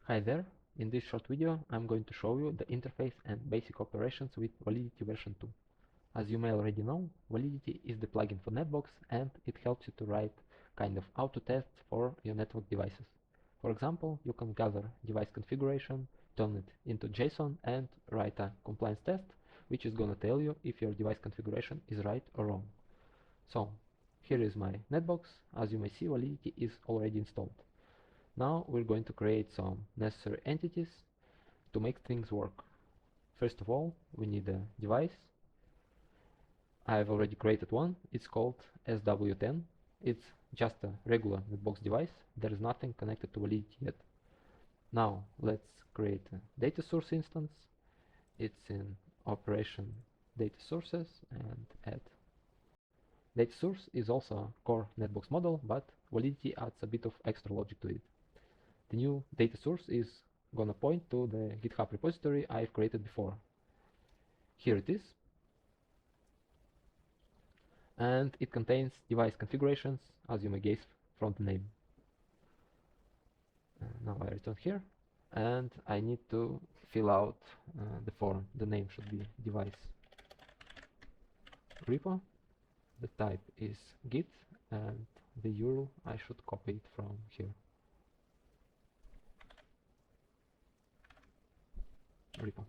Hi there, in this short video I'm going to show you the interface and basic operations with Validity version 2. As you may already know, Validity is the plugin for NetBox and it helps you to write kind of auto tests for your network devices. For example, you can gather device configuration, turn it into JSON and write a compliance test which is gonna tell you if your device configuration is right or wrong. So here is my NetBox. As you may see, Validity is already installed. Now we're going to create some necessary entities to make things work. First of all, we need a device. I've already created one. It's called SW10. It's just a regular NetBox device. There is nothing connected to Validity yet. Now let's create a DataSource instance. It's in operation data sources and add. DataSource is also a core NetBox model, but Validity adds a bit of extra logic to it. The new data source is gonna point to the GitHub repository I've created before. Here it is, and it contains device configurations, as you may guess from the name. Now I return here, and I need to fill out the form. The name should be device repo. The type is git, and the URL I should copy it from here. Repo.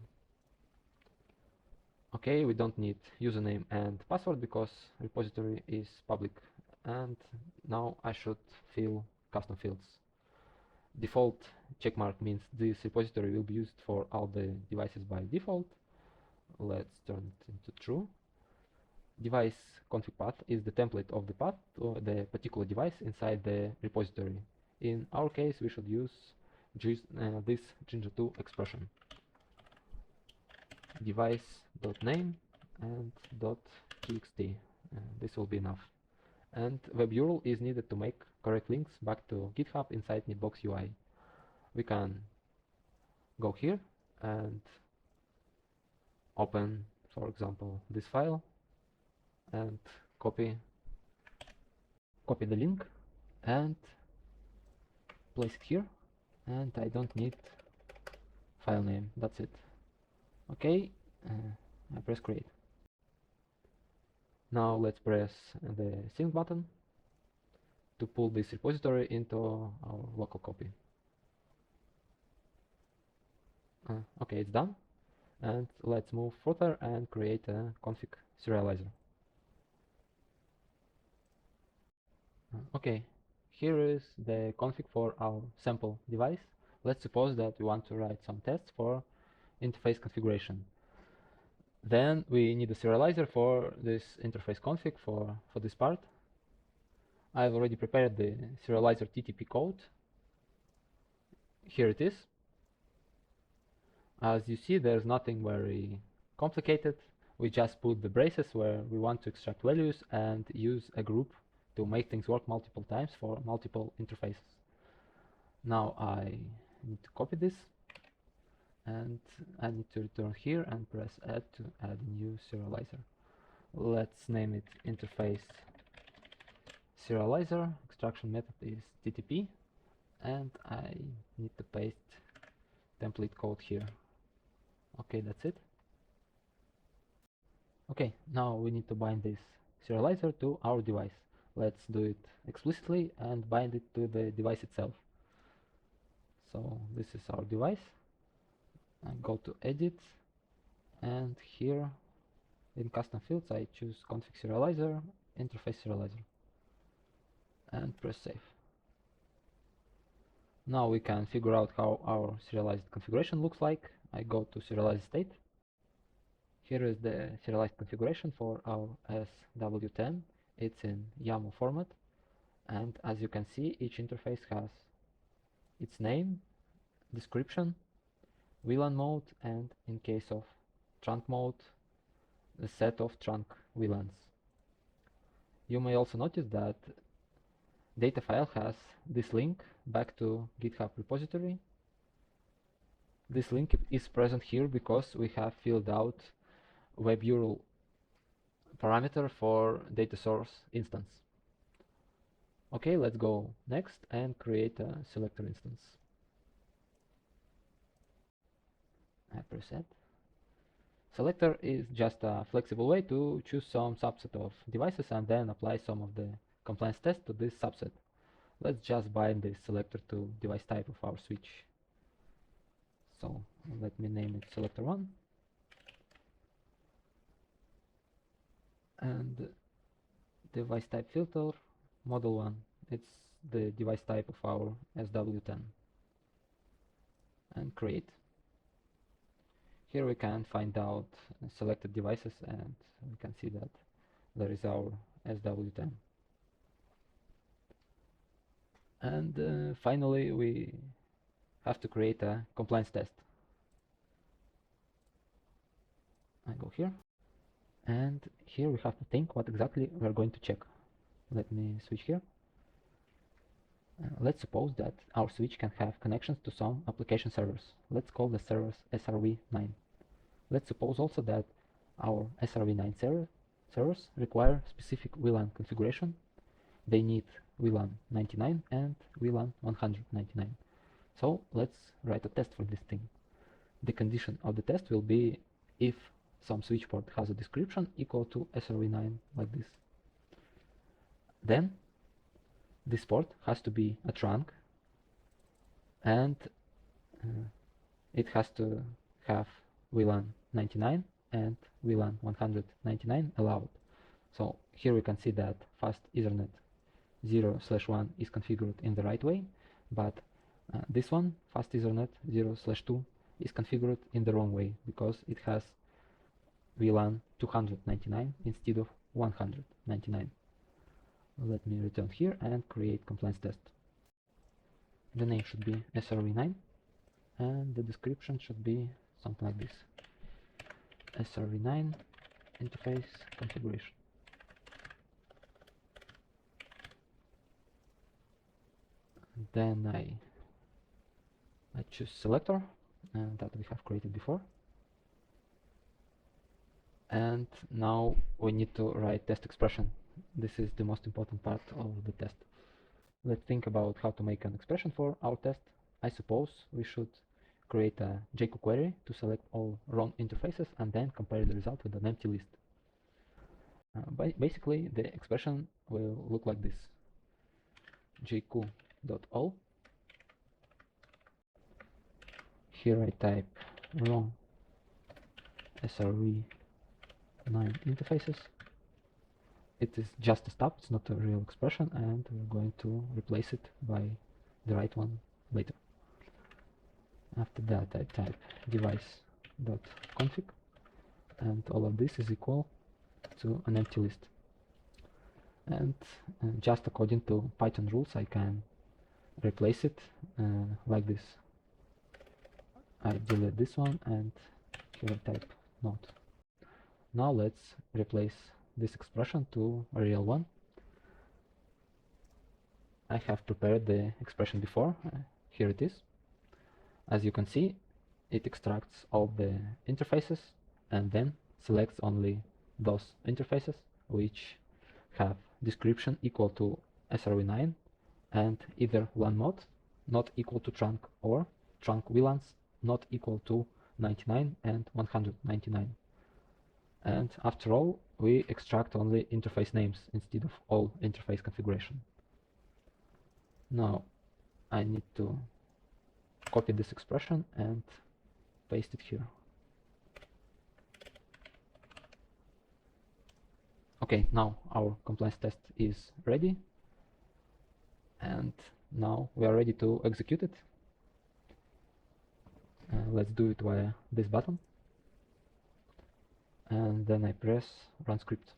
Okay, we don't need username and password because repository is public, and now I should fill custom fields. Default checkmark means this repository will be used for all the devices by default. Let's turn it into true. Device config path is the template of the path to the particular device inside the repository. In our case, we should use this Ginger2 expression. Device.name and .txt. This will be enough. And web URL is needed to make correct links back to GitHub inside NetBox UI. We can go here and open, for example, this file and copy the link and place it here. And I don't need file name. That's it. Okay, I press create. Now let's press the sync button to pull this repository into our local copy. Okay, it's done. And let's move further and create a config serializer. Okay, here is the config for our sample device. Let's suppose that we want to write some tests for interface configuration. Then we need a serializer for this interface config for this part. I've already prepared the serializer TTP code. Here it is. As you see, there's nothing very complicated. We just put the braces where we want to extract values and use a group to make things work multiple times for multiple interfaces. Now I need to copy this, and I need to return here and press add to add a new serializer. Let's name it interface serializer. Extraction method is TTP, and I need to paste template code here. Okay, that's it. Okay, now we need to bind this serializer to our device. Let's do it explicitly and bind it to the device itself. So this is our device. I go to edit, and here in custom fields I choose config serializer, interface serializer, and press save. Now we can figure out how our serialized configuration looks like. I go to serialized state. Here is the serialized configuration for our SW10. It's in YAML format, and as you can see, each interface has its name, description, VLAN mode, and in case of trunk mode, the set of trunk VLANs. You may also notice that data file has this link back to GitHub repository. This link is present here because we have filled out web URL parameter for DataSource instance. Okay, let's go next and create a Selector instance. press add. Selector is just a flexible way to choose some subset of devices and then apply some of the compliance tests to this subset. Let's just bind this selector to device type of our switch. So let me name it selector 1. And device type filter, model 1. It's the device type of our SW10. And create. Here we can find out selected devices and we can see that there is our SW10. And finally we have to create a compliance test. I go here, and here we have to think what exactly we are going to check. Let me switch here. Let's suppose that our switch can have connections to some application servers. Let's call the servers SRv9. Let's suppose also that our SRv9 servers require specific VLAN configuration. They need VLAN 99 and VLAN 199. So let's write a test for this thing. The condition of the test will be if some switch port has a description equal to SRv9 like this. Then this port has to be a trunk, and it has to have VLAN 99 and VLAN 199 allowed. So here we can see that fast Ethernet 0/1 is configured in the right way, but this one, fast Ethernet 0/2, is configured in the wrong way because it has VLAN 299 instead of 199. Let me return here and create compliance test. The name should be SRv9 and the description should be something like this: SRv9 interface configuration. Then I choose selector that we have created before, and now we need to write test expression. This is the most important part of the test. Let's think about how to make an expression for our test. I suppose we should create a JQ query to select all wrong interfaces and then compare the result with an empty list. Basically, the expression will look like this: jq.all. Here I type wrong SRv9 interfaces. It is just a stub, it's not a real expression, and we're going to replace it by the right one later. After that I type device.config, and all of this is equal to an empty list. And just according to Python rules I can replace it like this. I delete this one and here I type not. Now let's replace this expression to a real one. I have prepared the expression before. Here it is. As you can see, it extracts all the interfaces and then selects only those interfaces which have description equal to SRv9 and either LAN mode not equal to trunk or trunk VLANs not equal to 99 and 199. And after all, we extract only interface names instead of all interface configuration. Now I need to copy this expression and paste it here. Okay, now our compliance test is ready, and now we are ready to execute it. Let's do it via this button, and then I press run script.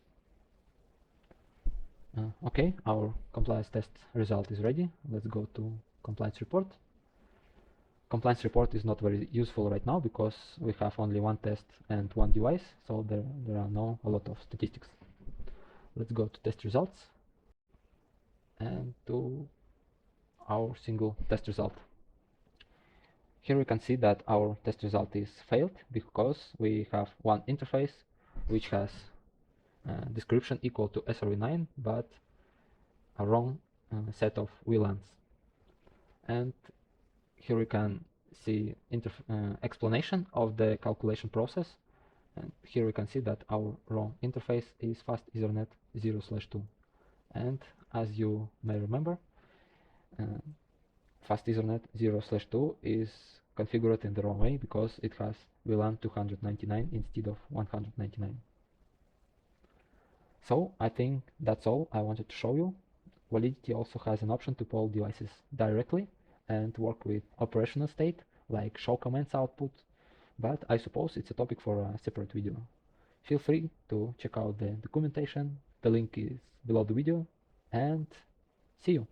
Okay, our compliance test result is ready. Let's go to compliance report. Compliance report is not very useful right now because we have only one test and one device, so there are not a lot of statistics. Let's go to test results and to our single test result. Here we can see that our test result is failed because we have one interface which has description equal to SRv9 but a wrong set of VLANs. And here we can see explanation of the calculation process. And here we can see that our raw interface is fast Ethernet 0/2. And as you may remember, fast Ethernet 0/2 is configured in the wrong way because it has VLAN 299 instead of 199. So I think that's all I wanted to show you. Validity also has an option to poll devices directly and work with operational state, like show commands output, but I suppose it's a topic for a separate video. Feel free to check out the documentation, the link is below the video, and see you!